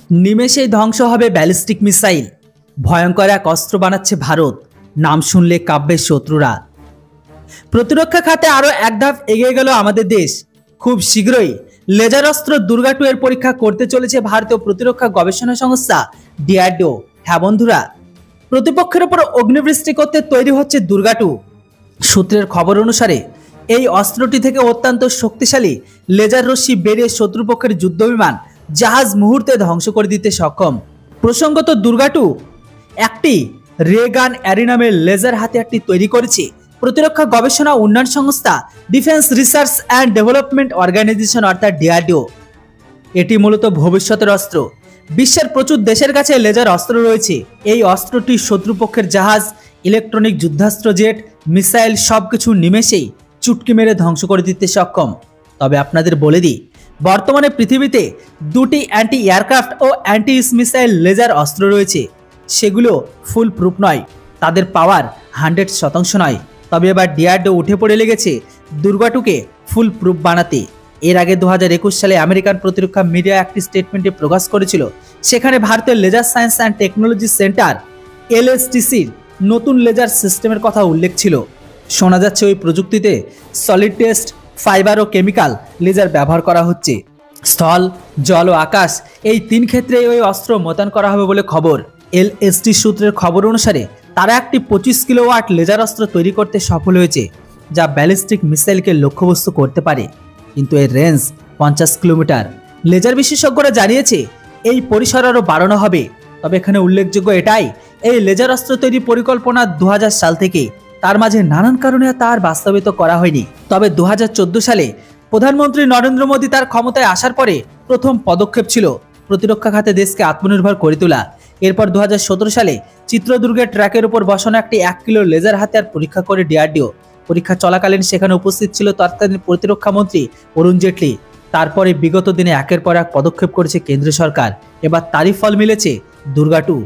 নিমেষেই ধ্বংস হবে ballistic missile. ভয়ঙ্কর এক অস্ত্র বানাচ্ছে ভারত, নাম শুনলে কাঁপবে শত্রুরা। প্রতিরক্ষা খাতে আরও এক ধাপ এগিয়ে গেল আমাদের দেশ। খুব শীঘ্রই লেজার অস্ত্র দুর্গা 2 এর পরীক্ষা করতে চলেছে ভারতীয় প্রতিরক্ষা গবেষণা সংস্থা ডিআরডিও। হ্যাঁ বন্ধুরা, প্রতিপক্ষের উপর অগ্নিবৃষ্টি করতে তৈরি হচ্ছে দুর্গা 2। সূত্রের খবর অনুসারে এই অস্ত্রটি থেকে অত্যন্ত শক্তিশালী লেজার রশ্মি বেরিয়ে শত্রুপক্ষের যুদ্ধবিমান জাহাজ মুহূর্তে ধ্বংস করে দিতে সক্ষম। প্রসঙ্গত, দুর্গা 2 একটি রে গান অ্যারি নামের লেজার হাতিয়ারটি তৈরি করেছে প্রতিরক্ষা গবেষণা উন্নয়ন সংস্থা defence research and development organisation অর্থাৎ ডিআরডিও। এটি মূলত ভবিষ্যতের অস্ত্র। বিশ্বের প্রচুর দেশের কাছে লেজার অস্ত্র রয়েছে। এই অস্ত্রটি শত্রুপক্ষের জাহাজ, ইলেকট্রনিক যুদ্ধাস্ত্র, জেট, মিসাইল সবকিছু নিমেষেই চুটকি মেরে ধ্বংস করে দিতে সক্ষম। তবে আপনাদের বলে দিই, বর্তমানে পৃথিবীতে দুটি অ্যান্টি এয়ারক্রাফট ও অ্যান্টি মিসাইল লেজার অস্ত্র রয়েছে। সেগুলো ফুল প্রুফ নয়, তাদের পাওয়ার 100% নয়। তবে এবার ডিআরডিও উঠে পড়ে লেগেছে দুর্গা 2কে ফুল প্রুফ বানাতে। এর আগে 2021 সালে আমেরিকান প্রতিরক্ষা মিডিয়া একটি স্টেটমেন্টে প্রকাশ করেছিল, সেখানে ভারতের laser science and technology centre এলএসটিসির নতুন লেজার সিস্টেমের কথা উল্লেখ ছিল। শোনা যাচ্ছে ওই প্রযুক্তিতে সলিড টেস্ট, ফাইবার ও কেমিক্যাল লেজার ব্যবহার করা হচ্ছে। স্থল, জল ও আকাশ এই 3 ক্ষেত্রে ওই অস্ত্র মোতায়েন করা হবে বলে খবর। এলএসটি সূত্রের খবর অনুসারে তারা একটি 25 কিলোওয়াট লেজার অস্ত্র তৈরি করতে সফল হয়েছে, যা ব্যালিস্টিক মিসাইলকে লক্ষ্যবস্তু করতে পারে, কিন্তু এর রেঞ্জ 50 কিলোমিটার। লেজার বিশেষজ্ঞরা জানিয়েছে এই পরিসর আরও বাড়ানো হবে। তবে এখানে উল্লেখযোগ্য এটাই, এই লেজার অস্ত্র তৈরি পরিকল্পনা 2000 সাল থেকে, তার মাঝে নানান কারণে তার বাস্তবায়িত করা হয়নি। তবে 2014 সালে প্রধানমন্ত্রী নরেন্দ্র মোদী তার ক্ষমতায় আসার পরে প্রথম পদক্ষেপ ছিল প্রতিরক্ষা খাতে দেশকে আত্মনির্ভর করে তোলা। এরপর 2017 সালে চিত্রদুর্গের ট্র্যাকের উপর বসানো একটি 1 কিলো লেজার হাতিয়ার পরীক্ষা করে ডিআরডিও। পরীক্ষা চলাকালীন সেখানে উপস্থিত ছিল তৎকালীন প্রতিরক্ষা মন্ত্রী অরুণ জেটলি। তারপরে বিগত দিনে একের পর এক পদক্ষেপ করেছে কেন্দ্র সরকার। এবার তারই ফল মিলেছে দুর্গা 2।